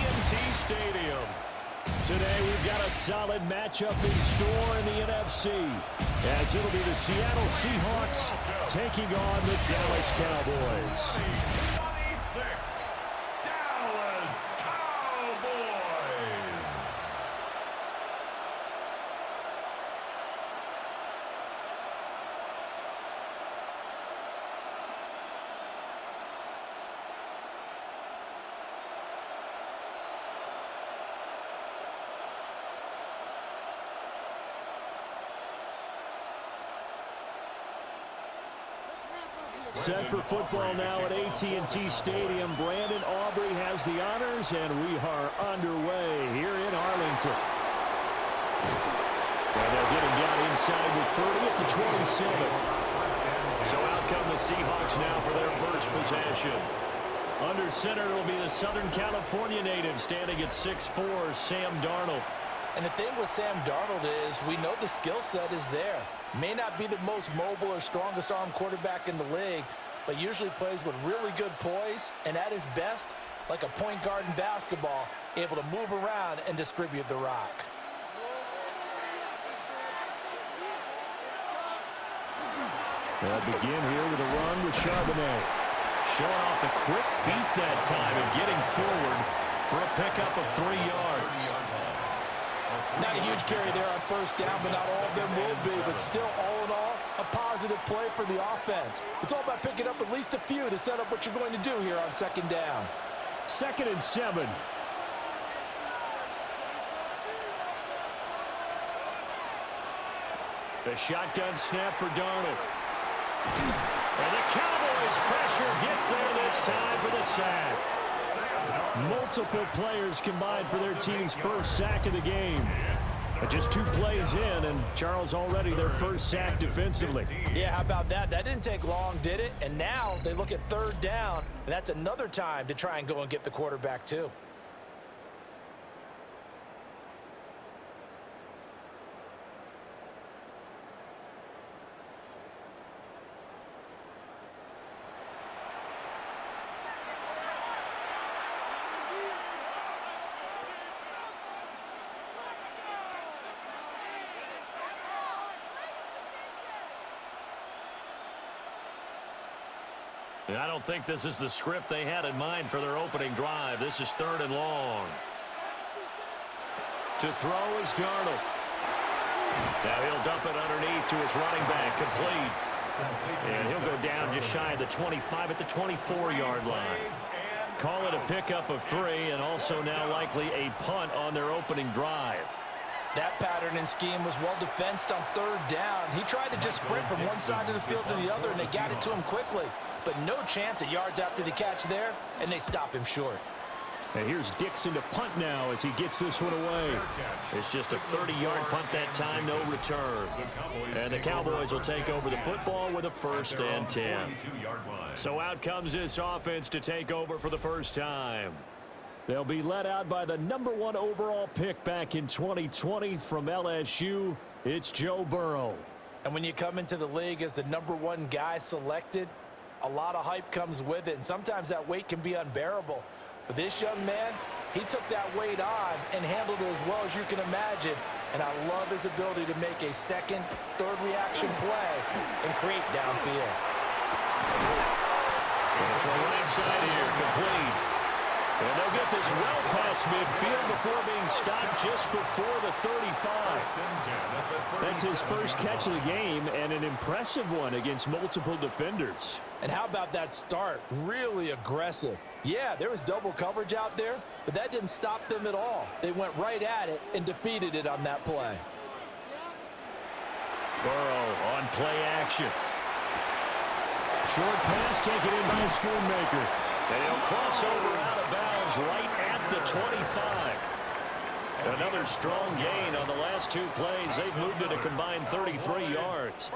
AT&T Stadium. Today we've got a solid matchup in store in the NFC, as it'll be the Seattle Seahawks taking on the Dallas Cowboys. 26, Dallas Cowboys. Set for football now at AT&T Stadium. Brandon Aubrey has the honors, and we are underway here in Arlington. And they're getting down inside the 30 at the 27. So out come the Seahawks now for their first possession. Under center will be the Southern California native standing at 6'4", Sam Darnold. And the thing with Sam Darnold is we know the skill set is there. May not be the most mobile or strongest arm quarterback in the league, but usually plays with really good poise, and at his best, like a point guard in basketball, able to move around and distribute the rock. They'll begin here with a run with Charbonnet. Showing off the quick feet that time and getting forward for a pickup of 3 yards. Not a huge carry there on first down, but not all of them will be. But still, all in all, a positive play for the offense. It's all about picking up at least a few to set up what you're going to do here on second down. 2nd and 7. The shotgun snap for Darnold. And the Cowboys pressure gets there this time for the sack. Multiple players combined for their team's first sack of the game. But just 2 plays in, and Charles already their first sack defensively. Yeah, how about that? That didn't take long, did it? And now they look at 3rd down, and that's another time to try and go and get the quarterback too. I don't think this is the script they had in mind for their opening drive. This is 3rd and long. To throw is Darnold. Now he'll dump it underneath to his running back, complete. And he'll go down just shy of the 25 at the 24-yard line. Call it a pickup of 3, and also now likely a punt on their opening drive. That pattern and scheme was well defensed on 3rd down. He tried to just sprint from one side of the field to the other, and they got it to him quickly. But no chance at yards after the catch there, and they stop him short. And here's Dixon to punt now as he gets this one away. It's just a 30-yard punt that time, no return. And the Cowboys will take over the football with a 1st and 10. So out comes this offense to take over for the first time. They'll be led out by the #1 overall pick back in 2020 from LSU. It's Joe Burrow. And when you come into the league as the #1 guy selected, a lot of hype comes with it, and sometimes that weight can be unbearable. But this young man, he took that weight on and handled it as well as you can imagine. And I love his ability to make a 2nd, 3rd reaction play and create downfield. From right side here, complete. And they'll get this well past midfield before being stopped just before the 35. That's his first catch of the game, and an impressive one against multiple defenders. And how about that start? Really aggressive. Yeah, there was double coverage out there, but that didn't stop them at all. They went right at it and defeated it on that play. Burrow on play action. Short pass taken in by Schoonmaker. And he'll cross over out of bounds right at the 25. Another strong gain on the last 2 plays. They've moved it a combined 33 yards.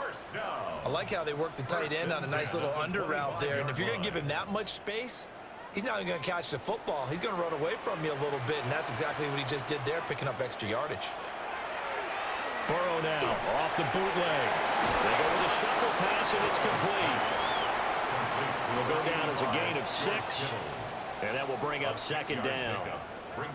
I like how they worked the tight end on a nice little under route there. And if you're going to give him that much space, he's not even going to catch the football. He's going to run away from you a little bit, and that's exactly what he just did there, picking up extra yardage. Burrow now off the bootleg. They go with a shuffle pass, and it's complete. Will go down as a gain of 6, and that will bring up 2nd down.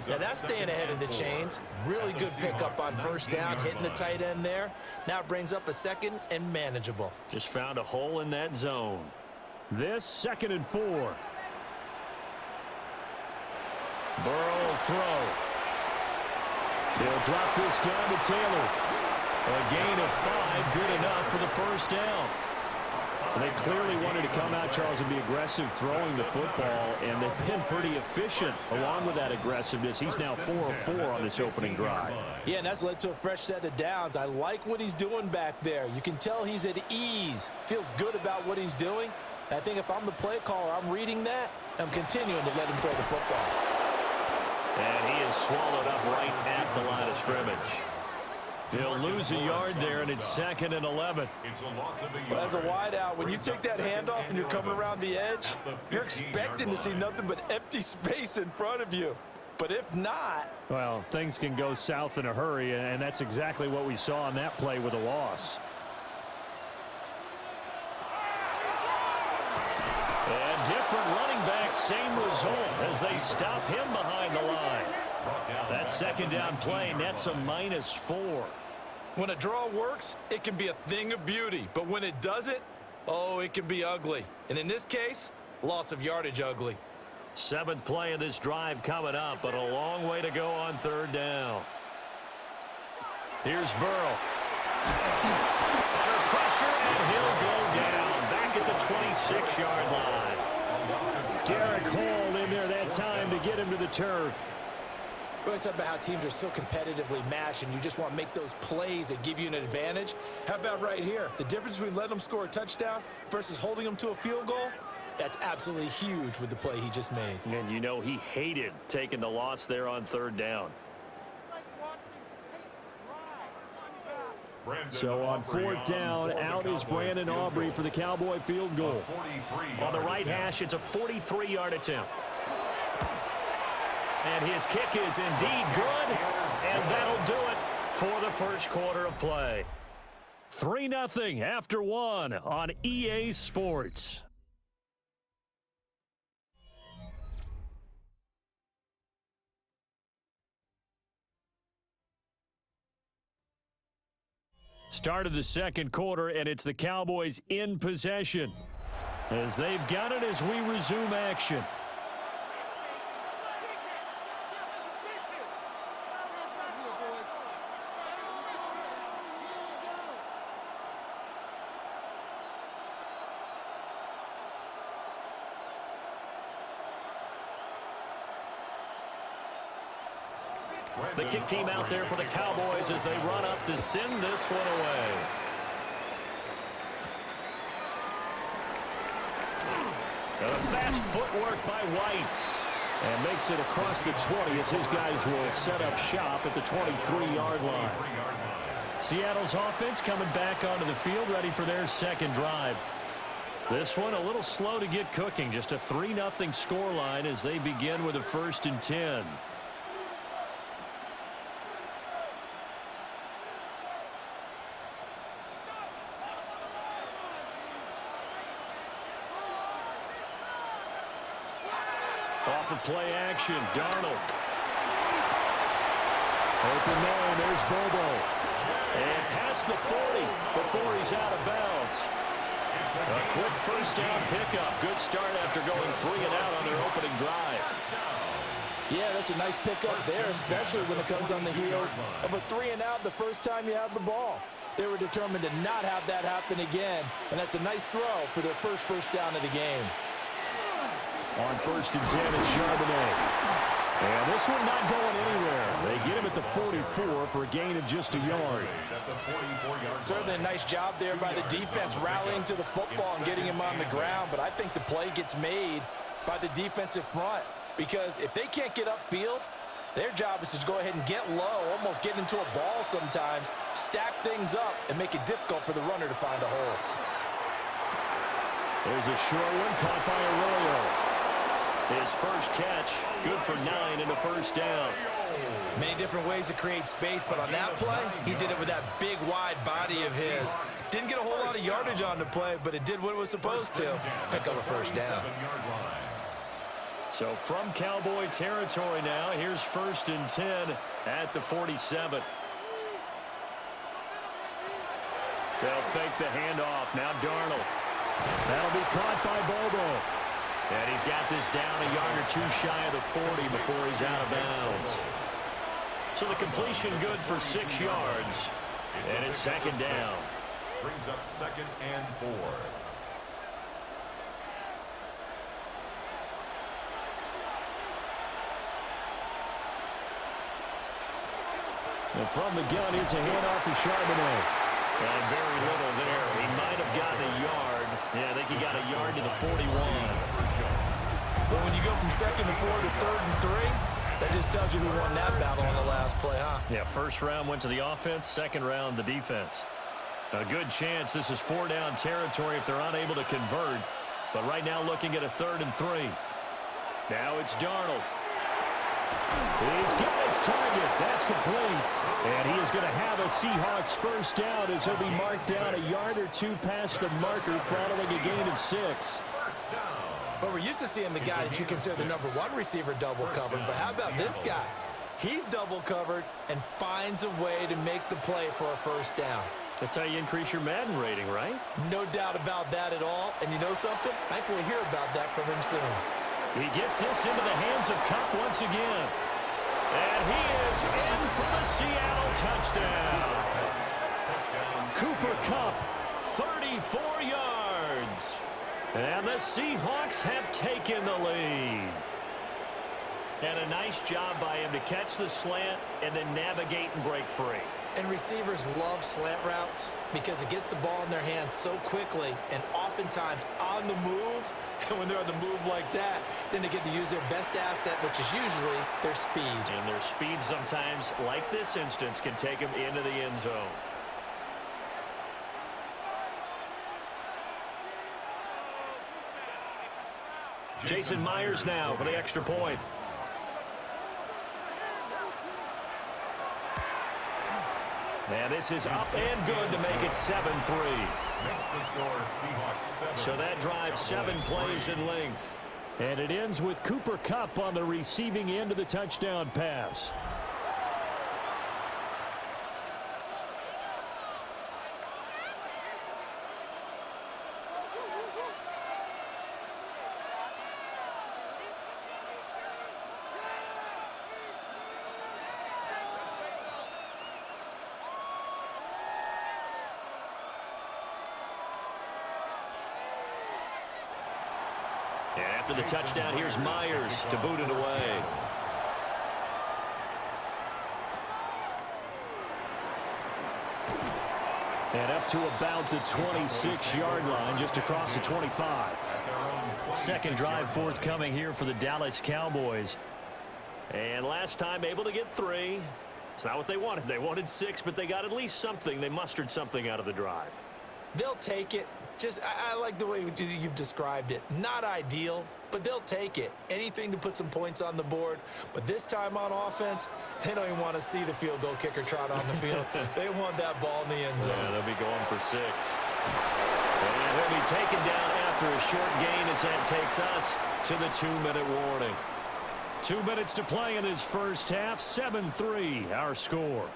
Now that's staying ahead of the chains. Really good pickup on first down, hitting the tight end there. Now it brings up a second and manageable. Just found a hole in that zone. This 2nd and 4. Burrow will throw. They'll drop this down to Taylor. A gain of 5, good enough for the first down. They clearly wanted to come out, Charles, and be aggressive throwing the football, and they've been pretty efficient along with that aggressiveness. He's now 4 of 4 on this opening drive. Yeah, and that's led to a fresh set of downs. I like what he's doing back there. You can tell he's at ease, feels good about what he's doing. I think if I'm the play caller, I'm reading that, I'm continuing to let him throw the football. And he is swallowed up right at the line of scrimmage. He'll lose a yard there, and it's 2nd and 11. Well, as a wideout, when you take that handoff and you're coming around the edge, you're expecting to see nothing but empty space in front of you. But if not... Well, things can go south in a hurry, and that's exactly what we saw on that play with a loss. And different running back, same result as they stop him behind the line. That 2nd down play nets a -4. When a draw works, it can be a thing of beauty. But when it doesn't, oh, it can be ugly. And in this case, loss of yardage ugly. 7th play of this drive coming up, but a long way to go on 3rd down. Here's Burrow. Under pressure, and he'll go down. Back at the 26-yard line. Derek Hall in there that time to get him to the turf. We always talk about how teams are so competitively matched and you just want to make those plays that give you an advantage. How about right here? The difference between letting them score a touchdown versus holding them to a field goal, that's absolutely huge with the play he just made. And you know he hated taking the loss there on 3rd down. So on 4th down, out is Brandon Aubrey for the Cowboy field goal. On the right hash, it's a 43-yard attempt. And his kick is indeed good, and that'll do it for the first quarter of play. 3-0 after 1 on EA Sports. Start of the 2nd quarter, and it's the Cowboys in possession as they've got it as we resume action. The kick team out there for the Cowboys as they run up to send this one away. And a fast footwork by White. And makes it across the 20 as his guys will set up shop at the 23-yard line. Seattle's offense coming back onto the field, ready for their 2nd drive. This one a little slow to get cooking. Just a 3-0 scoreline as they begin with a 1st and 10. Off of play action, Darnold. Open man, there's Bobo. And past the 40 before he's out of bounds. A quick first down pickup. Good start after going 3 and out on their opening drive. Yeah, that's a nice pickup there, especially when it comes on the heels of a 3 and out the first time you had the ball. They were determined to not have that happen again, and that's a nice throw for their first down of the game. On 1st and 10, it's Charbonnet. And this one not going anywhere. They get him at the 44 for a gain of just a yard. Certainly a nice job there by the defense rallying to the football and getting him on the ground. But I think the play gets made by the defensive front because if they can't get upfield, their job is to go ahead and get low, almost get into a ball sometimes, stack things up, and make it difficult for the runner to find a hole. There's a short one caught by Arroyo. His first catch, good for 9 and a first down. Many different ways to create space, but on that play, he did it with that big, wide body of his. Didn't get a whole lot of yardage on the play, but it did what it was supposed to. Pick up a first down. So from Cowboy territory now, here's 1st and 10 at the 47. They'll fake the handoff. Now Darnold. That'll be caught by Bobo. And he's got this down a yard or two shy of the 40 before he's out of bounds. So the completion good for 6 yards. And it's 2nd down. Brings up 2nd and 4. And from the gun, here's a handoff to Charbonnet. And very little there. He might have gotten a yard. Yeah, I think he got a yard to the 41. Well, when you go from 2nd and 4 to 3rd and 3, that just tells you who won that battle on the last play, huh? Yeah, 1st round went to the offense, 2nd round the defense. A good chance this is 4-down territory if they're unable to convert. But right now looking at a 3rd and 3. Now it's Darnold. He's got his target. That's complete. And he is going to have a Seahawks 1st down as he'll be marked down a yard or two past the marker following a gain of 6. But we're used to seeing the guy that you consider the #1 receiver double covered. But how about this guy? He's double covered and finds a way to make the play for a 1st down. That's how you increase your Madden rating, right? No doubt about that at all. And you know something? I think we'll hear about that from him soon. He gets this into the hands of Kupp once again. And he is in for the Seattle touchdown. Cooper Kupp, 34 yards. And the Seahawks have taken the lead. And a nice job by him to catch the slant and then navigate and break free. And receivers love slant routes because it gets the ball in their hands so quickly and oftentimes on the move. And when they're on the move like that, then they get to use their best asset, which is usually their speed. And their speed sometimes, like this instance, can take them into the end zone. Jason Myers now for the extra point. And this is up and good to make it 7-3. Makes the score Seahawks 7. So that drives 7 plays in length. And it ends with Cooper Kupp on the receiving end of the touchdown pass. And after the touchdown, here's Myers to boot it away. And up to about the 26-yard line, just across the 25. 2nd drive forthcoming here for the Dallas Cowboys. And last time able to get 3. It's not what they wanted. They wanted 6, but they got at least something. They mustered something out of the drive. They'll take it. I like the way you've described it. Not ideal, but they'll take it. Anything to put some points on the board. But this time on offense, they don't even want to see the field goal kicker trot on the field. They want that ball in the end zone. Yeah, they'll be going for 6. And he'll be taken down after a short gain as that takes us to the 2-minute warning. 2 minutes to play in this first half. 7-3 our score.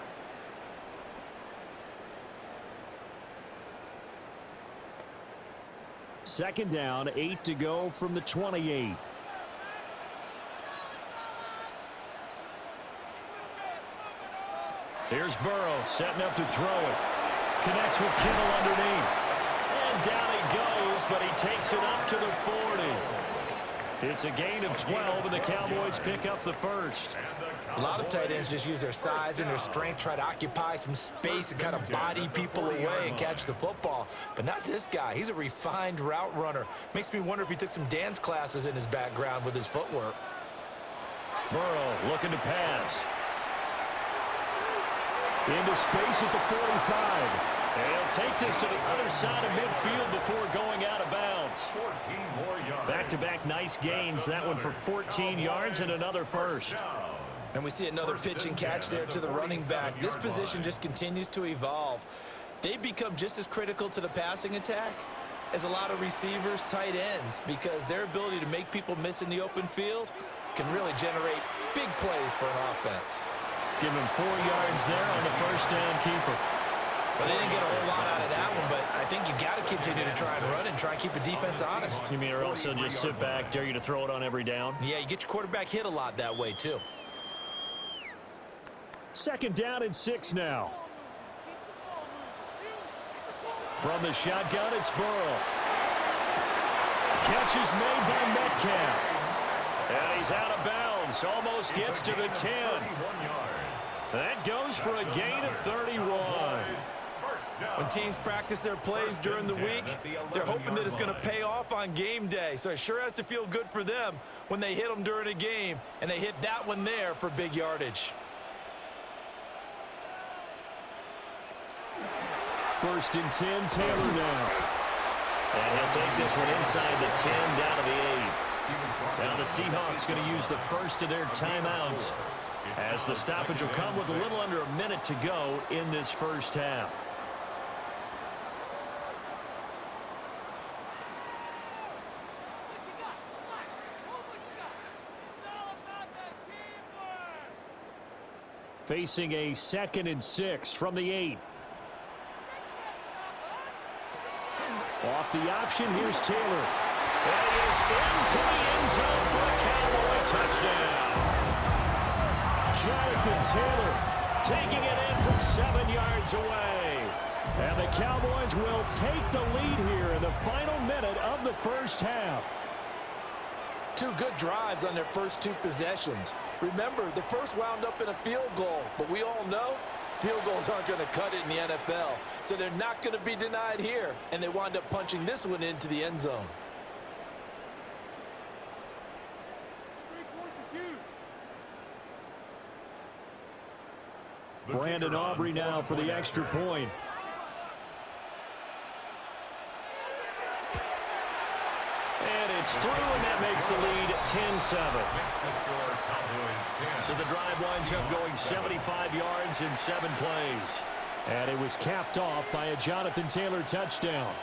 Second down, 8 to go from the 28. Here's Burrow setting up to throw it. Connects with Kittle underneath. And down he goes, but he takes it up to the 40. It's a gain of 12, and the Cowboys pick up the first. A lot of tight ends just use their size and their strength, try to occupy some space and kind of body people away and catch the football. But not this guy. He's a refined route runner. Makes me wonder if he took some dance classes in his background with his footwork. Burrow looking to pass. Into space at the 45. And he'll take this to the other side of midfield before going out of bounds. 14 more yards. Back-to-back nice gains. That one for 14 yards and another first. And we see another pitch and catch there to the running back. This position just continues to evolve. They become just as critical to the passing attack is a lot of receivers, tight ends, because their ability to make people miss in the open field can really generate big plays for an offense. Give him 4 yards there on the first down keeper. Well, they didn't get a whole lot out of that one, but I think you've got to continue to try and run and try and keep the defense honest. You mean, or also just sit back, dare you to throw it on every down? Yeah, you get your quarterback hit a lot that way, too. Second down and 6 now. From the shotgun, it's Burrow. Catch is made by Metcalf. And he's out of bounds. Almost gets to the 10. That goes for a gain of 31. When teams practice their plays during the week, they're hoping that it's going to pay off on game day. So it sure has to feel good for them when they hit them during a game, and they hit that one there for big yardage. First and 10, Taylor now. And he'll take this one inside the 10, down to the 8. Now the Seahawks going to use the first of their timeouts, as the stoppage will come with a little under a minute to go in this first half. Facing a 2nd and 6 from the 8. Off the option, here's Taylor. And he is into the end zone for a Cowboy touchdown. Jonathan Taylor taking it in from 7 yards away. And the Cowboys will take the lead here in the final minute of the first half. 2 good drives on their first 2 possessions. Remember, the first wound up in a field goal, but we all know field goals aren't going to cut it in the NFL, so they're not going to be denied here, and they wind up punching this one into the end zone. Brandon Aubrey now for the extra point. And it's through, and that makes the lead 10-7. So the drive winds up going 75 yards in 7 plays. And it was capped off by a Jonathan Taylor touchdown.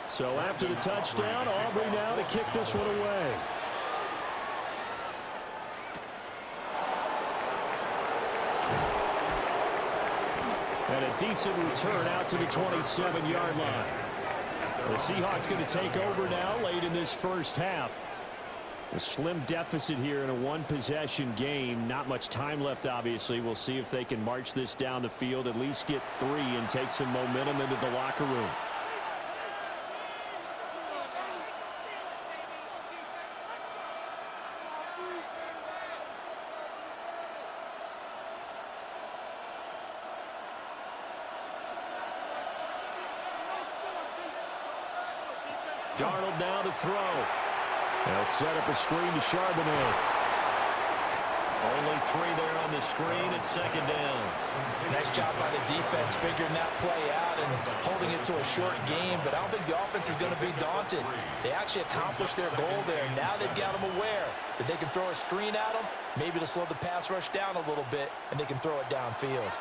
So after the touchdown, Aubrey now to kick this one away. And a decent return out to the 27-yard line. The Seahawks going to take over now late in this first half. A slim deficit here in a 1-possession game. Not much time left, obviously. We'll see if they can march this down the field, at least get 3 and take some momentum into the locker room. Darnold now to throw. They'll set up a screen to Charbonnet. Only 3 there on the screen at 2nd down. Nice job by the defense figuring that play out and holding it to a short game, but I don't think the offense is going to be daunted. They actually accomplished their goal there. Now they've got them aware that they can throw a screen at them, maybe to slow the pass rush down a little bit, and they can throw it downfield.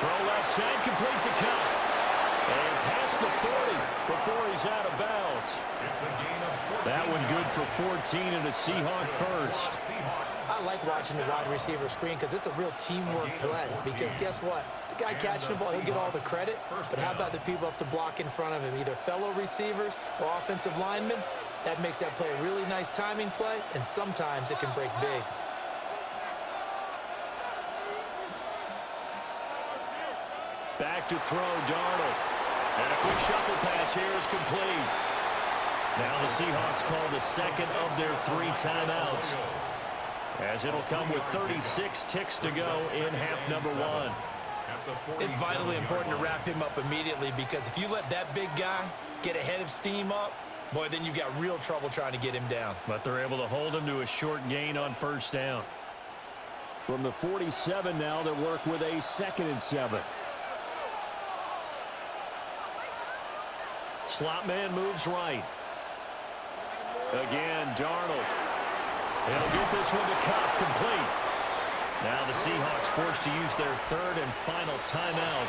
Throw left side, complete to Cup. And past the 40 before he's out of bounds. That one good for 14 and a Seahawk first. I like watching the wide receiver screen because it's a real teamwork play. Because guess what? The guy catching the ball, he'll get all the credit. But how about the people up to block in front of him, either fellow receivers or offensive linemen? That makes that play a really nice timing play, and sometimes it can break big. Back to throw, Darnold. And a quick shuffle pass here is complete. Now the Seahawks call the 2nd of their 3 timeouts, as it'll come with 36 ticks to go in half number 1. It's vitally important to wrap him up immediately, because if you let that big guy get ahead of steam up, boy, then you've got real trouble trying to get him down. But they're able to hold him to a short gain on 1st down. From the 47 now, they work with a 2nd and 7. Slot man moves right. Again, Darnold. He'll get this one to Cup, complete. Now the Seahawks forced to use their 3rd and final timeout,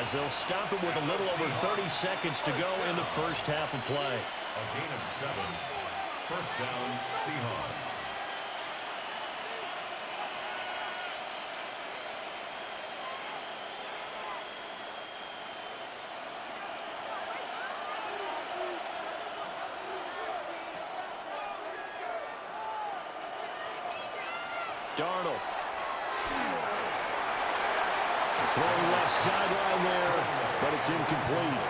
as they'll stop it with a little over 30 seconds to go in the first half of play. A gain of 7. First down, Seahawks. Darnold. Throwing left sideline there, but it's incomplete.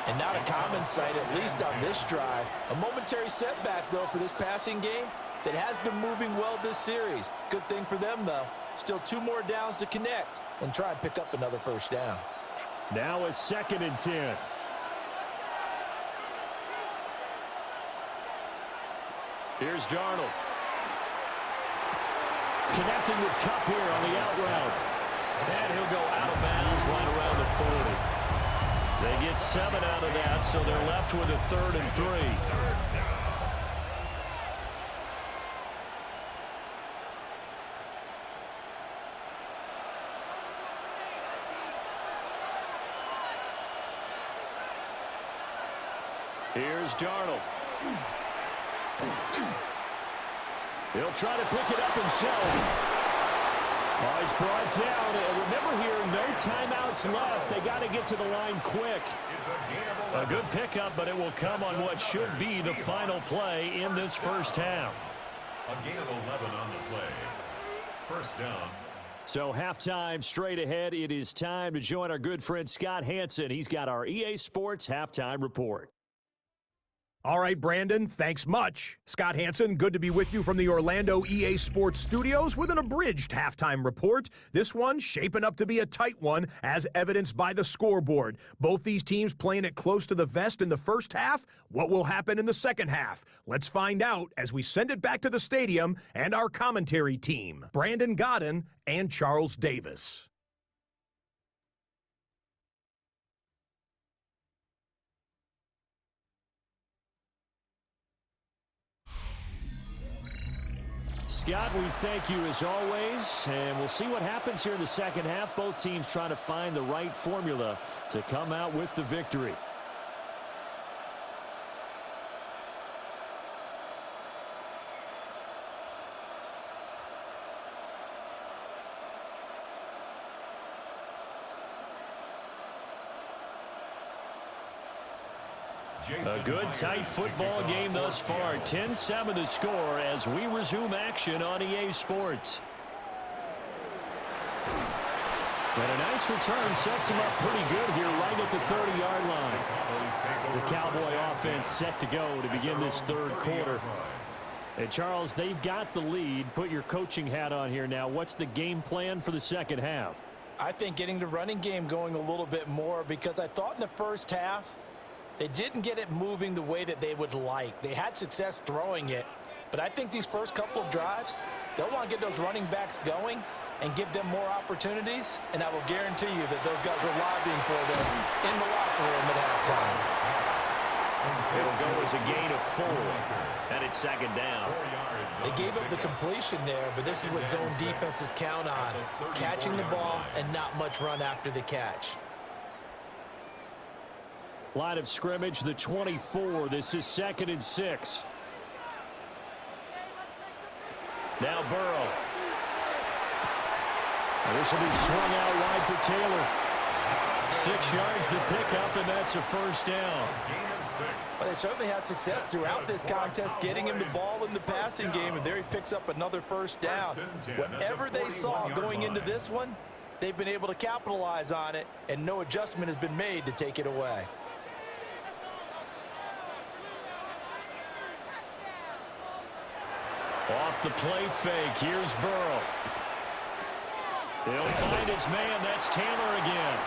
And not a common sight, at least on this drive. A momentary setback, though, for this passing game that has been moving well this series. Good thing for them, though. Still 2 more downs to connect and try and pick up another first down. Now a 2nd and 10. Here's Darnold. Connecting with Cup here on the out route. And he'll go out of bounds right around the 40. They get 7 out of that, so they're left with a 3rd and 3. Here's Darnold. He'll try to pick it up himself. Oh, he's brought down. And remember here, no timeouts left. They got to get to the line quick. A good pickup, but it will come on what should be the final play in this first half. A gain of 11 on the play. First down. So halftime straight ahead. It is time to join our good friend Scott Hanson. He's got our EA Sports halftime report. All right, Brandon, thanks much. Scott Hanson, good to be with you from the Orlando EA Sports Studios with an abridged halftime report. This one shaping up to be a tight one, as evidenced by the scoreboard. Both these teams playing it close to the vest in the first half. What will happen in the second half? Let's find out as we send it back to the stadium and our commentary team, Brandon Godden and Charles Davis. Scott, we thank you as always, and we'll see what happens here in the second half. Both teams trying to find the right formula to come out with the victory. A good, tight football game thus far. 10-7 the score as we resume action on EA Sports. And a nice return sets him up pretty good here right at the 30-yard line. The Cowboy offense set to go to begin this third quarter. And Charles, they've got the lead. Put your coaching hat on here now. What's the game plan for the second half? I think getting the running game going a little bit more, because I thought in the first half they didn't get it moving the way that they would like. They had success throwing it, but I think these first couple of drives, they'll want to get those running backs going and give them more opportunities, and I will guarantee you that those guys were lobbying for them in the locker room at halftime. It'll go as a gain of 4, and it's second down. They gave up the completion there, but this is what zone defenses count on, catching the ball and not much run after the catch. Line of scrimmage, the 24. This is 2nd and 6. Now Burrow. And this will be swung out wide for Taylor. 6 yards the pickup, and that's a first down. Well, they certainly had success throughout this contest, getting him the ball in the passing game, and there he picks up another first down. Whatever they saw going into this one, they've been able to capitalize on it, and no adjustment has been made to take it away. Off the play fake, here's Burrow. He'll find his man, that's Taylor again.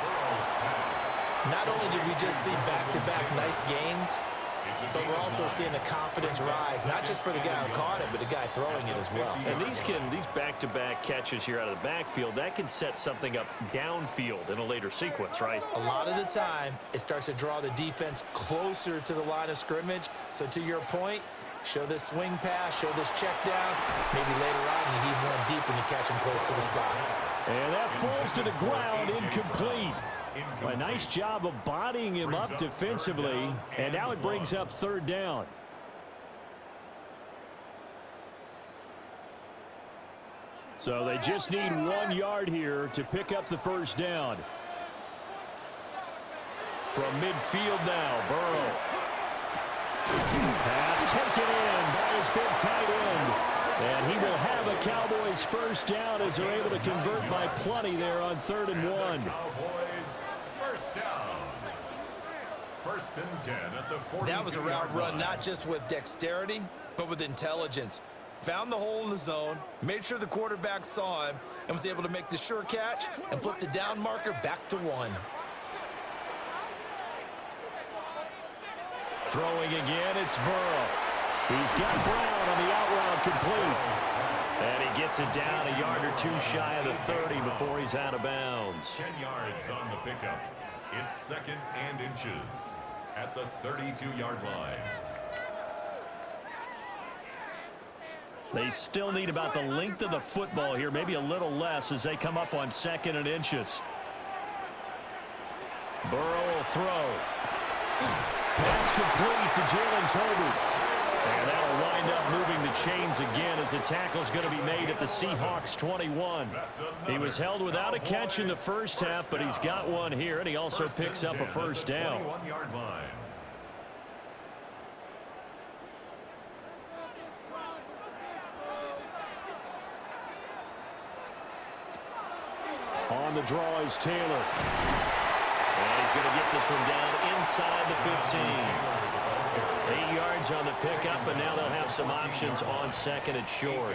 Not only did we just see back-to-back nice gains, but we're also seeing the confidence rise, not just for the guy who caught it, but the guy throwing it as well. And these back-to-back catches here out of the backfield, that can set something up downfield in a later sequence, right? A lot of the time, it starts to draw the defense closer to the line of scrimmage. So to your point, show this swing pass, show this check down. Maybe later on you heave one deep and you catch him close to the spot. And that falls to the ground, incomplete. A nice job of bodying him up defensively, and now it brings up third down. So they just need 1 yard here to pick up the first down. From midfield now, Burrow. Pass taken in by his big tight end. And he will have a Cowboys first down as they're able to convert by plenty there on 3rd and 1. Cowboys first down. 1st and 10 at the 42-yard line. That was a route run not just with dexterity, but with intelligence. Found the hole in the zone, made sure the quarterback saw him, and was able to make the sure catch and flip the down marker back to 1. Throwing again, it's Burrow. He's got Brown on the out route complete. And he gets it down a yard or two shy of the 30 before he's out of bounds. 10 yards on the pickup. It's 2nd and inches at the 32-yard line. They still need about the length of the football here, maybe a little less as they come up on 2nd and inches. Burrow will throw. Pass complete to Jalen Tolbert. And that'll wind up moving the chains again as the tackle's going to be made at the Seahawks 21. He was held without a catch in the first half, but he's got one here, and he also picks up a first down. 21-yard line. On the draw is Taylor. And he's going to get this one down inside the 15. 8 yards on the pickup, and now they'll have some options on 2nd and short.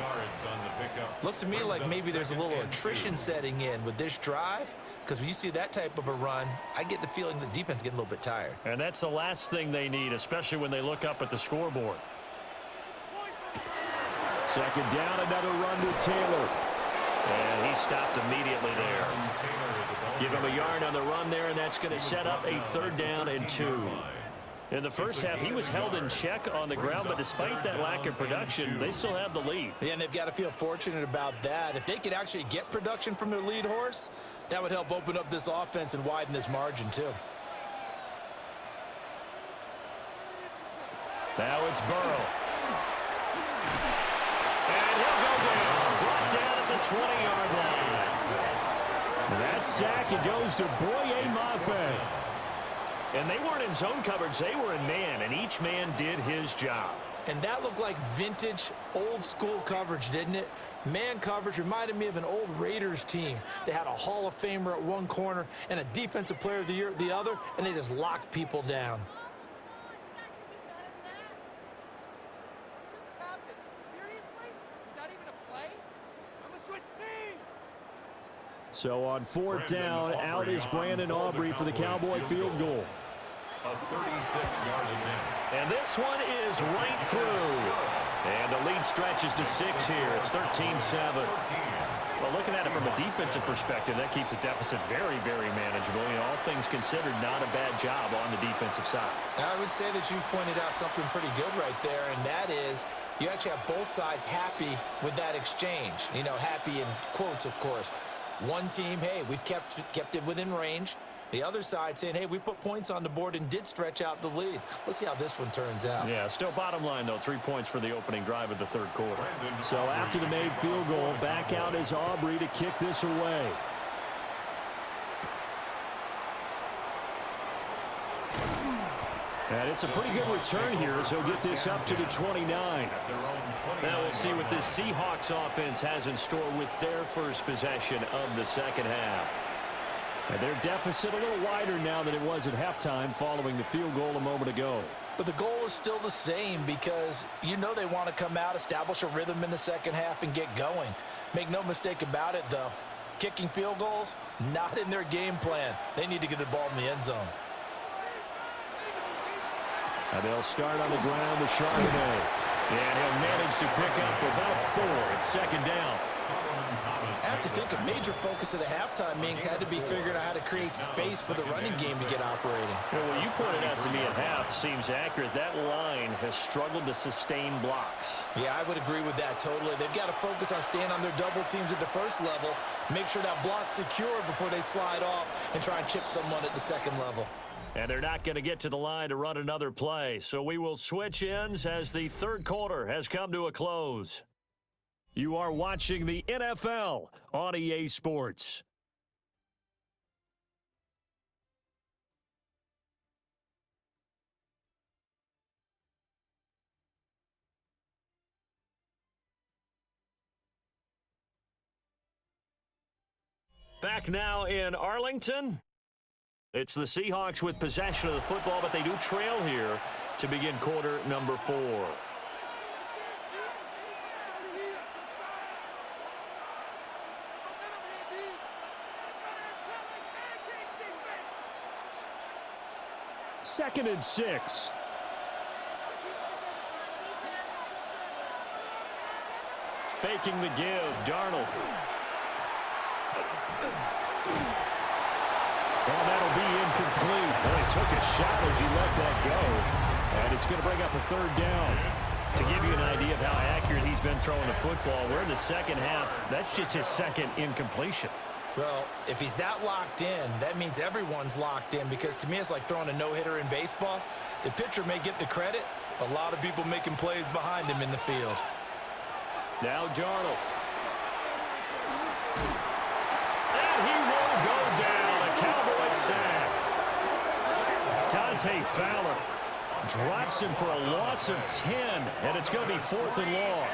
Looks to me like maybe there's a little attrition setting in with this drive, because when you see that type of a run, I get the feeling the defense getting a little bit tired. And that's the last thing they need, especially when they look up at the scoreboard. 2nd down, another run to Taylor. And he stopped immediately there. Give him a yard on the run there, and that's going to set up a 3rd down and 2. In the first half, he was held in check on the ground, but despite that lack of production, they still have the lead. Yeah, and they've got to feel fortunate about that. If they could actually get production from their lead horse, that would help open up this offense and widen this margin, too. Now it's Burrow. And he'll go down. Brought down at the 20-yard line. That sack, it goes to Boye Mafe. And they weren't in zone coverage, they were in man, and each man did his job. And that looked like vintage, old-school coverage, didn't it? Man coverage reminded me of an old Raiders team. They had a Hall of Famer at one corner and a Defensive Player of the Year at the other, and they just locked people down. So on 4th down, out is Brandon Aubrey for the Cowboy field goal. A 36-yard attempt. And this one is right through. And the lead stretches to 6 here. It's 13-7. Well, looking at it from a defensive perspective, that keeps the deficit very, very manageable. You know, all things considered, not a bad job on the defensive side. I would say that you pointed out something pretty good right there, and that is you actually have both sides happy with that exchange. You know, happy in quotes, of course. One team, hey, we've kept it within range. The other side saying, hey, we put points on the board and did stretch out the lead. Let's see how this one turns out. Yeah, still bottom line, though, 3 points for the opening drive of the 3rd quarter. So after the made field goal, back out is Aubrey to kick this away. And it's a pretty good return here as he'll get this up to the 29. Now we'll see what this Seahawks offense has in store with their first possession of the 2nd half. And their deficit a little wider now than it was at halftime following the field goal a moment ago. But the goal is still the same because you know they want to come out, establish a rhythm in the 2nd half, and get going. Make no mistake about it, though. Kicking field goals, not in their game plan. They need to get the ball in the end zone. And they'll start on the ground with Chardonnay. And he'll manage to pick up about 4. It's second down. I have to think a major focus of the halftime meetings had to be figuring out how to create space for the running game to get operating. Well, what you pointed out to me at half seems accurate. That line has struggled to sustain blocks. Yeah, I would agree with that totally. They've got to focus on staying on their double teams at the first level, make sure that block's secure before they slide off and try and chip someone at the second level. And they're not going to get to the line to run another play. So we will switch ends as the third quarter has come to a close. You are watching the NFL on EA Sports. Back now in Arlington. It's the Seahawks with possession of the football, but they do trail here to begin quarter number 4. Second and 6. Faking the give, Darnold. Well, that'll be incomplete. Well, he took a shot as he let that go. And it's going to bring up a third down. To give you an idea of how accurate he's been throwing the football, we're in the second half. That's just his second incompletion. Well, if he's that locked in, that means everyone's locked in, because to me it's like throwing a no-hitter in baseball. The pitcher may get the credit, a lot of people making plays behind him in the field. Now Darnold. And he will go down. A Cowboys sack. Dante Fowler drops him for a loss of 10, and it's going to be 4th and long.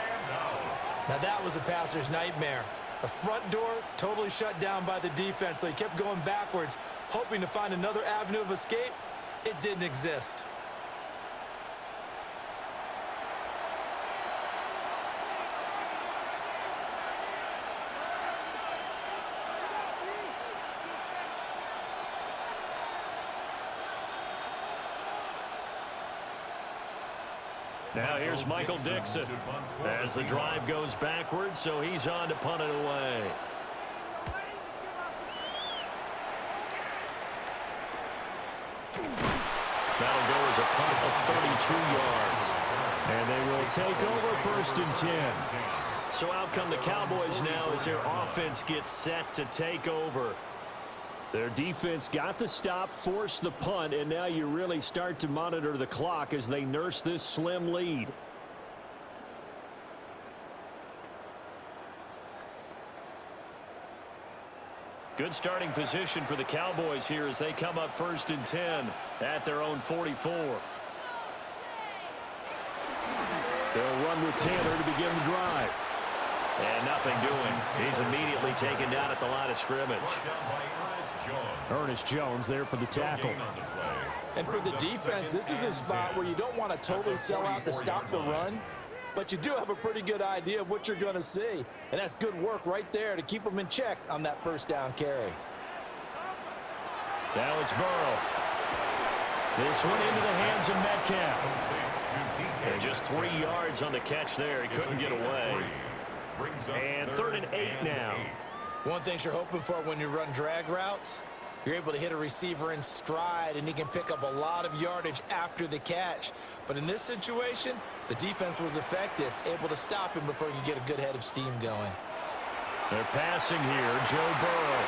Now that was a passer's nightmare. The front door totally shut down by the defense, so he kept going backwards, hoping to find another avenue of escape. It didn't exist. Now here's Michael Dixon as the drive goes backwards, so he's on to punt it away. That'll go as a punt of 32 yards. And they will take over 1st and 10. So out come the Cowboys now as their offense gets set to take over. Their defense got the stop, forced the punt, and now you really start to monitor the clock as they nurse this slim lead. Good starting position for the Cowboys here as they come up 1st and 10 at their own 44. They'll run with Taylor to begin the drive. And nothing doing. He's immediately taken down at the line of scrimmage. Ernest Jones there for the tackle. And for the defense, this is a spot where you don't want to totally sell out to stop the run, but you do have a pretty good idea of what you're going to see. And that's good work right there to keep them in check on that first down carry. Now it's Burrow. This one into the hands of Metcalf. And just 3 yards on the catch there. He couldn't get away. And 3rd and 8 now. One thing you're hoping for when you run drag routes, you're able to hit a receiver in stride, and he can pick up a lot of yardage after the catch. But in this situation, the defense was effective, able to stop him before you get a good head of steam going. They're passing here. Joe Burrow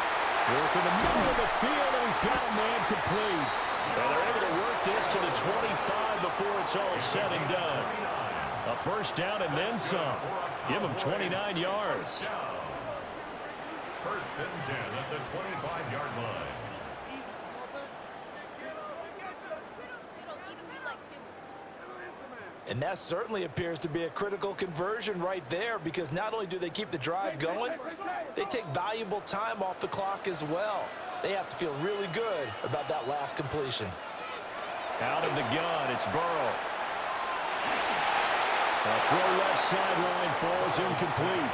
working the middle of the field, and he's got a man complete. And they're able to work this to the 25 before it's all said and done. A first down and then some. Give him 29 yards. 1st and 10 at the 25-yard line. And that certainly appears to be a critical conversion right there, because not only do they keep the drive going, they take valuable time off the clock as well. They have to feel really good about that last completion. Out of the gun, it's Burrow. A throw left sideline falls incomplete.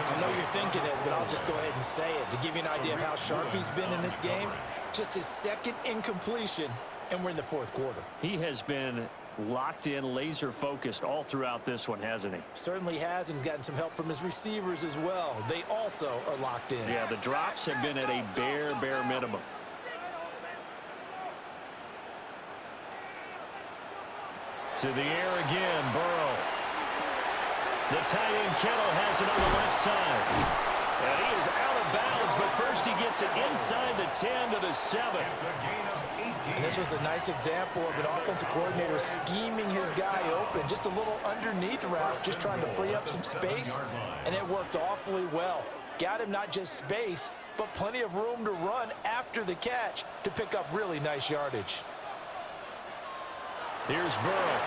I know you're thinking it, but I'll just go ahead and say it. To give you an idea of how sharp he's been in this game, just his 2nd incompletion And we're in the fourth quarter. He has been locked in, laser-focused all throughout this one, hasn't he? Certainly has, and he's gotten some help from his receivers as well. They also are locked in. Yeah, the drops have been at a bare minimum. To the air again, Burrow. The tight end Kittle has it on the left side. And he is out of bounds, but first he gets it inside the 10 to the 7. And this was a nice example of an offensive coordinator scheming his guy open. Just a little underneath route, just trying to free up some space, and it worked awfully well. Got him not just space, but plenty of room to run after the catch to pick up really nice yardage. Here's Burrow.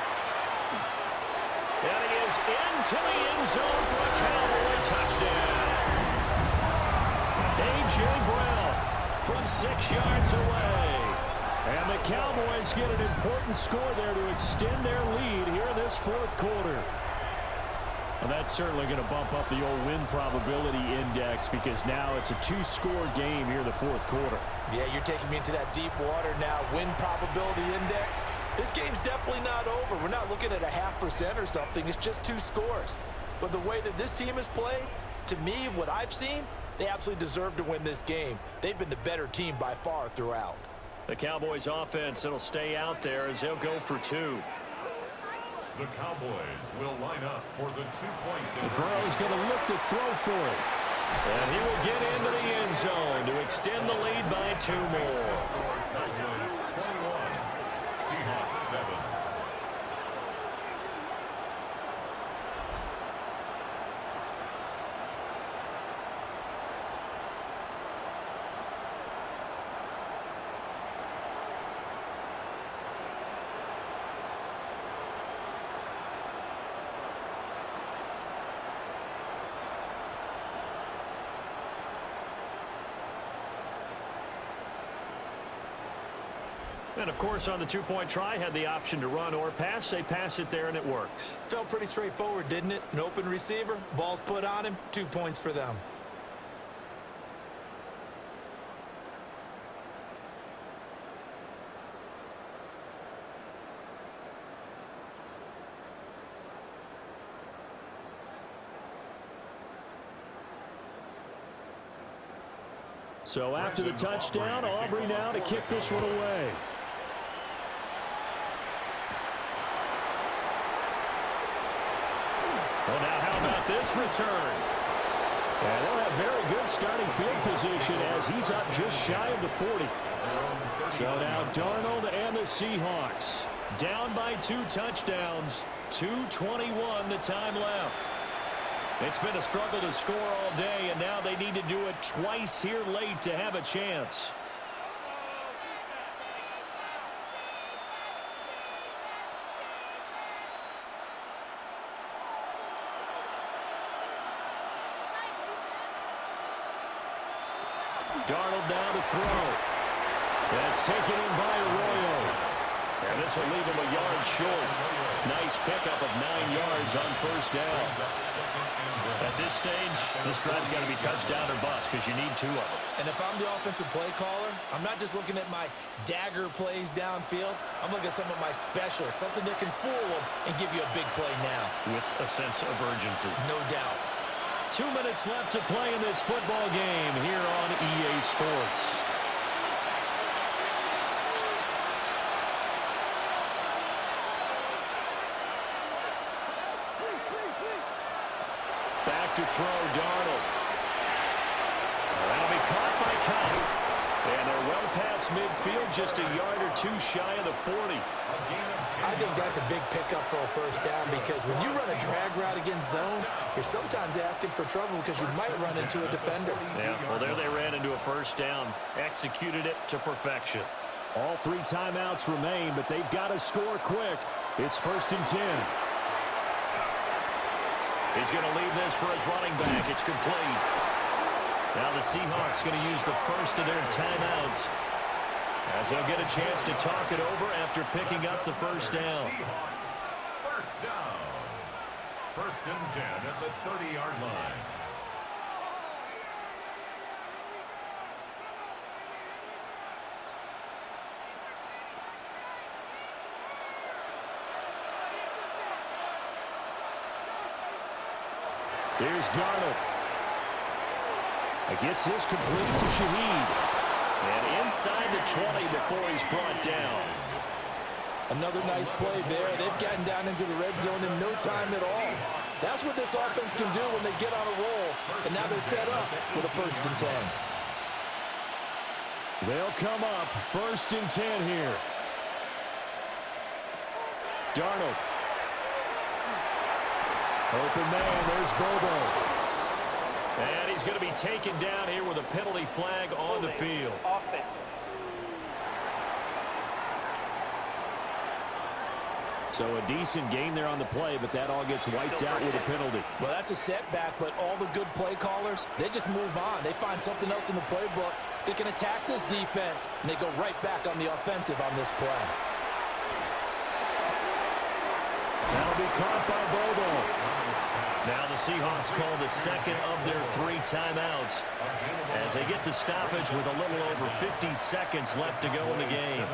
And he is into the end zone for a Cowboy touchdown. A.J. Brown from 6 yards away. And the Cowboys get an important score there to extend their lead here in this fourth quarter. Well, that's certainly going to bump up the old win probability index because now it's a 2-score game here in the fourth quarter. Yeah, you're taking me into that deep water now. Win probability index. This game's definitely not over. We're not looking at a 0.5% or something. It's just 2 scores. But the way that this team has played, to me, what I've seen, they absolutely deserve to win this game. They've been the better team by far throughout. The Cowboys offense, it'll stay out there as they'll go for 2. The Cowboys will line up for the 2-point conversion. Burrow's going to look to throw for it. And he will get into the end zone to extend the lead by 2 more. Cowboys 21, Seahawks 7. And, of course, on the 2-point try, had the option to run or pass. They pass it there, and it works. Felt pretty straightforward, didn't it? An open receiver, ball's put on him, 2 points for them. So after the touchdown, Aubrey now to kick this one away. Well, now how about this return? And they'll have very good starting field position as he's up just shy of the 40. So now Darnold and the Seahawks down by 2 touchdowns. 2:21 the time left. It's been a struggle to score all day, and now they need to do it twice here late to have a chance. Darnold now to throw. That's taken in by Arroyo. And this will leave him a yard short. Nice pickup of 9 yards on first down. At this stage, this drive's got to be touchdown or bust because you need 2 of them. And if I'm the offensive play caller, I'm not just looking at my dagger plays downfield. I'm looking at some of my specials, something that can fool them and give you a big play now. With a sense of urgency. No doubt. 2 minutes left to play in this football game here on EA Sports. Back to throw, Darnold. That'll be caught by Cobb. And they're well past midfield, just a yard or 2 shy of the 40. I think that's a big pickup for a first down because when you run a drag route against zone, you're sometimes asking for trouble because you might run into a defender. Yeah, well, there they ran into a first down. Executed it to perfection. All 3 timeouts remain, but they've got to score quick. It's 1st and 10. He's going to leave this for his running back. It's complete. Now the Seahawks going to use the first of their timeouts as they'll get a chance to talk it over after picking up the first down. Seahawks, first down. 1st and 10 at the 30-yard line. Here's Darnold. Gets this complete to Shaheed. And inside the 20 before he's brought down. Another nice play there. They've gotten down into the red zone in no time at all. That's what this offense can do when they get on a roll. And now they're set up with a 1st and 10. They'll come up 1st and 10 here. Darnold. Open man, there's Bobo. And he's going to be taken down here with a penalty flag on the field. So a decent gain there on the play, but that all gets wiped out with a penalty. Well, that's a setback, but all the good play callers, they just move on. They find something else in the playbook. They can attack this defense, and they go right back on the offensive on this play. That'll be caught by Bobo. Now the Seahawks call the 2nd of their 3 timeouts as they get the stoppage with a little over 50 seconds left to go in the game.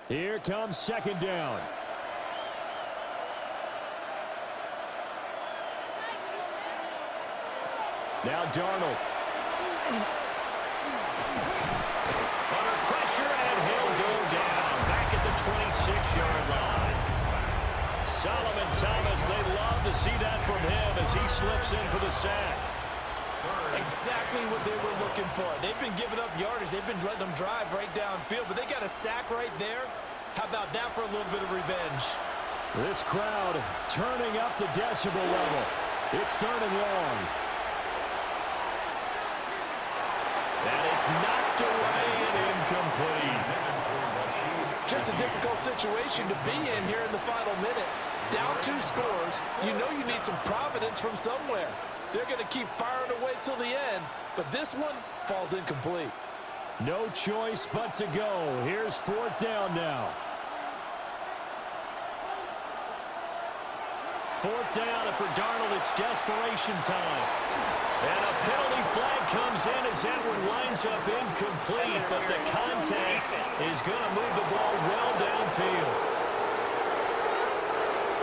Here comes 2nd down. Now Darnold. Under pressure, and he'll go down. Back at the 26-yard line. Solomon Thomas, they love to see that from him as he slips in for the sack. Exactly what they were looking for. They've been giving up yardage. They've been letting them drive right downfield, but they got a sack right there. How about that for a little bit of revenge? This crowd turning up the decibel level. It's 3rd and long. And it's knocked away and incomplete. Just a difficult situation to be in here in the final minute. Down 2 scores. You know you need some providence from somewhere. They're going to keep firing away till the end, but this one falls incomplete. No choice but to go. Here's 4th down now. 4th down, and for Darnold, it's desperation time. And a penalty flag comes in as that one winds up incomplete, but the contact is going to move the ball well downfield.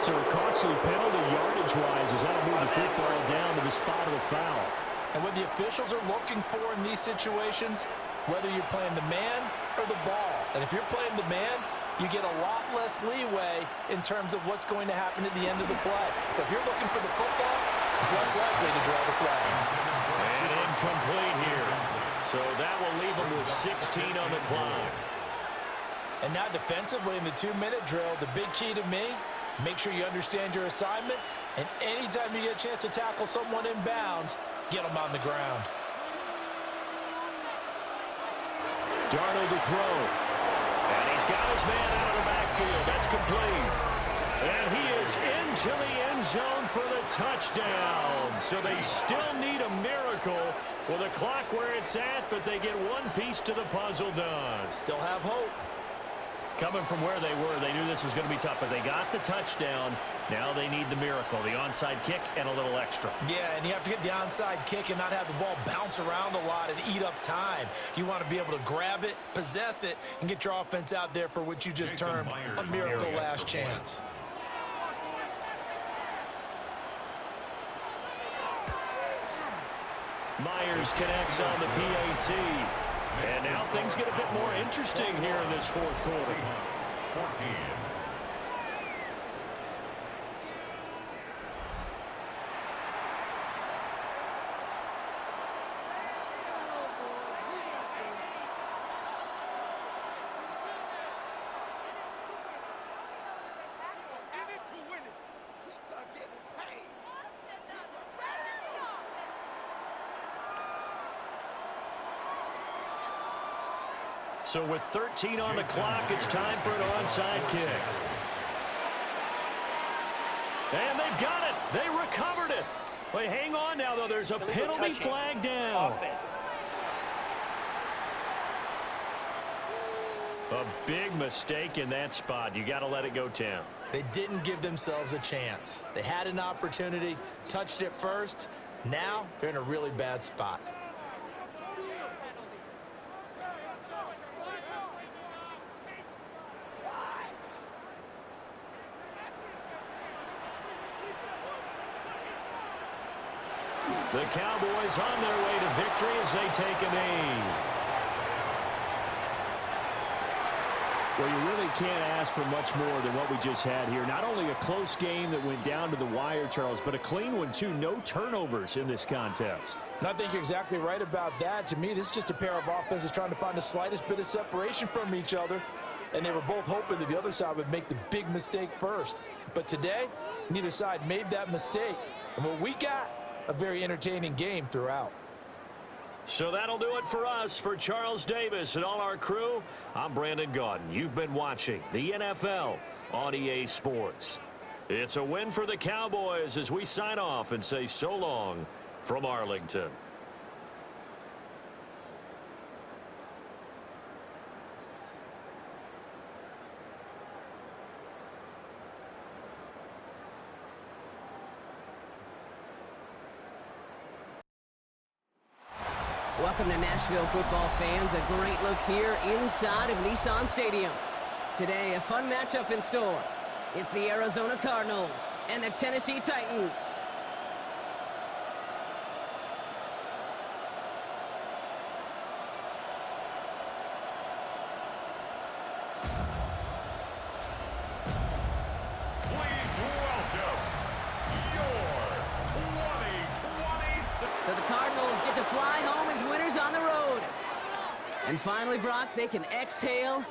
So a costly penalty yardage-wise as that'll move the football down to the spot of the foul. And what the officials are looking for in these situations, whether you're playing the man or the ball. And if you're playing the man, you get a lot less leeway in terms of what's going to happen at the end of the play. But if you're looking for the football, it's less likely to draw the flag. And incomplete here. So that will leave them with 16 on the clock. And now defensively in the 2-minute drill, the big key to me, make sure you understand your assignments, and anytime you get a chance to tackle someone in bounds, get them on the ground. Darnold to throw. And he's got his man out of the backfield. That's complete. And he is into the end zone for the touchdown. So they still need a miracle with a clock where it's at, but they get one piece to the puzzle done. Still have hope. Coming from where they were, they knew this was going to be tough, but they got the touchdown. Now they need the miracle, the onside kick and a little extra. Yeah, and you have to get the onside kick and not have the ball bounce around a lot and eat up time. You want to be able to grab it, possess it, and get your offense out there for what you just termed a miracle last chance. Myers connects on the PAT. And now things get a bit more interesting here in this 4th quarter. 14. So with 13 on the clock, it's time for an onside kick. And they've got it. They recovered it. Wait, hang on now, though. There's a penalty flag down. A big mistake in that spot. You got to let it go, Tim. They didn't give themselves a chance. They had an opportunity, touched it first. Now they're in a really bad spot. The Cowboys on their way to victory as they take a knee. Well, you really can't ask for much more than what we just had here. Not only a close game that went down to the wire, Charles, but a clean one, too. No turnovers in this contest. And I think you're exactly right about that. To me, this is just a pair of offenses trying to find the slightest bit of separation from each other. And they were both hoping that the other side would make the big mistake first. But today, neither side made that mistake. And what we got, a very entertaining game throughout. So that'll do it for us. For Charles Davis and all our crew, I'm Brandon Gaudin. You've been watching the NFL on EA Sports. It's a win for the Cowboys as we sign off and say so long from Arlington. Welcome to Nashville football fans. A great look here inside of Nissan Stadium. Today, a fun matchup in store. It's the Arizona Cardinals and the Tennessee Titans. So the Cardinals get to fly home as winners on the road. And finally, Brock, they can exhale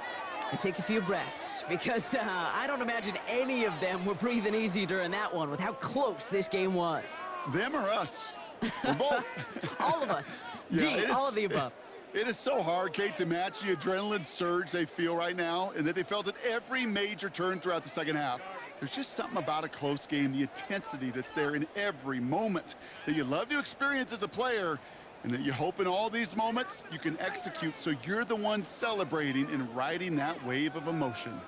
and take a few breaths. Because I don't imagine any of them were breathing easy during that one with how close this game was. Them or us? We're both. All of us. Yeah, D, all of the above. It is so hard, Kate, to match the adrenaline surge they feel right now and that they felt at every major turn throughout the second half. There's just something about a close game, the intensity that's there in every moment that you love to experience as a player, and that you hope in all these moments you can execute so you're the one celebrating and riding that wave of emotion.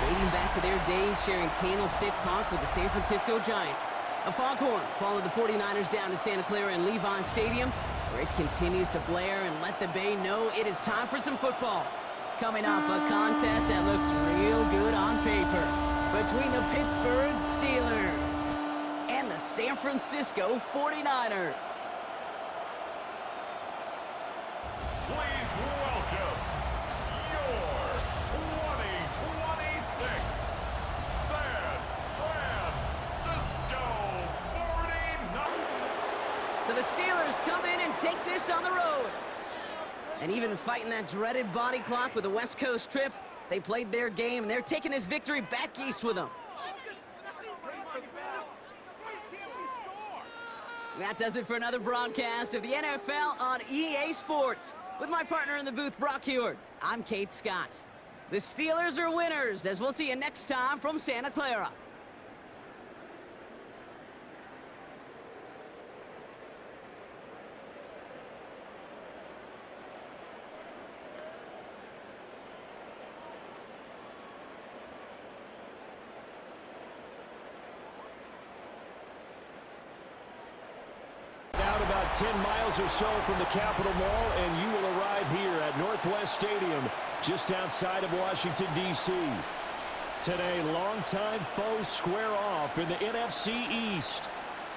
Dating back to their days sharing Candlestick Park with the San Francisco Giants. A foghorn followed the 49ers down to Santa Clara and Levon Stadium, where it continues to blare and let the Bay know it is time for some football. Coming up, a contest that looks real good on paper between the Pittsburgh Steelers and the San Francisco 49ers. Please welcome your 2026 San Francisco 49ers. So the Steelers come in and take this on the road. And even fighting that dreaded body clock with a West Coast trip, they played their game, and they're taking this victory back east with them. That does it for another broadcast of the NFL on EA Sports. With my partner in the booth, Brock Heward, I'm Kate Scott. The Steelers are winners, as we'll see you next time from Santa Clara. About 10 miles or so from the Capitol Mall, and you will arrive here at Northwest Stadium, just outside of Washington, D.C. Today, longtime foes square off in the NFC East,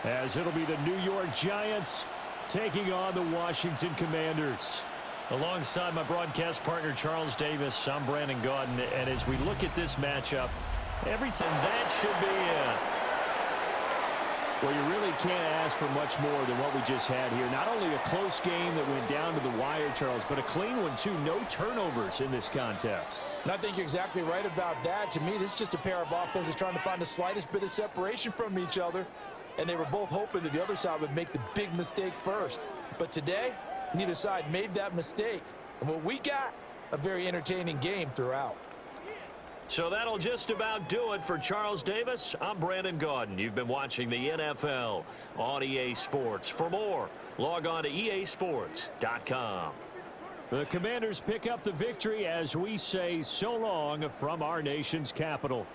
as it'll be the New York Giants taking on the Washington Commanders. Alongside my broadcast partner, Charles Davis, I'm Brandon Gaudin, and as we look at this matchup, every time that should be it. Well, you really can't ask for much more than what we just had here. Not only a close game that went down to the wire, Charles, but a clean one, too. No turnovers in this contest. And I think you're exactly right about that. To me, this is just a pair of offenses trying to find the slightest bit of separation from each other. And they were both hoping that the other side would make the big mistake first. But today, neither side made that mistake. And what we got, a very entertaining game throughout. So that'll just about do it for Charles Davis. I'm Brandon Gaudin. You've been watching the NFL on EA Sports. For more, log on to easports.com. The Commanders pick up the victory as we say so long from our nation's capital.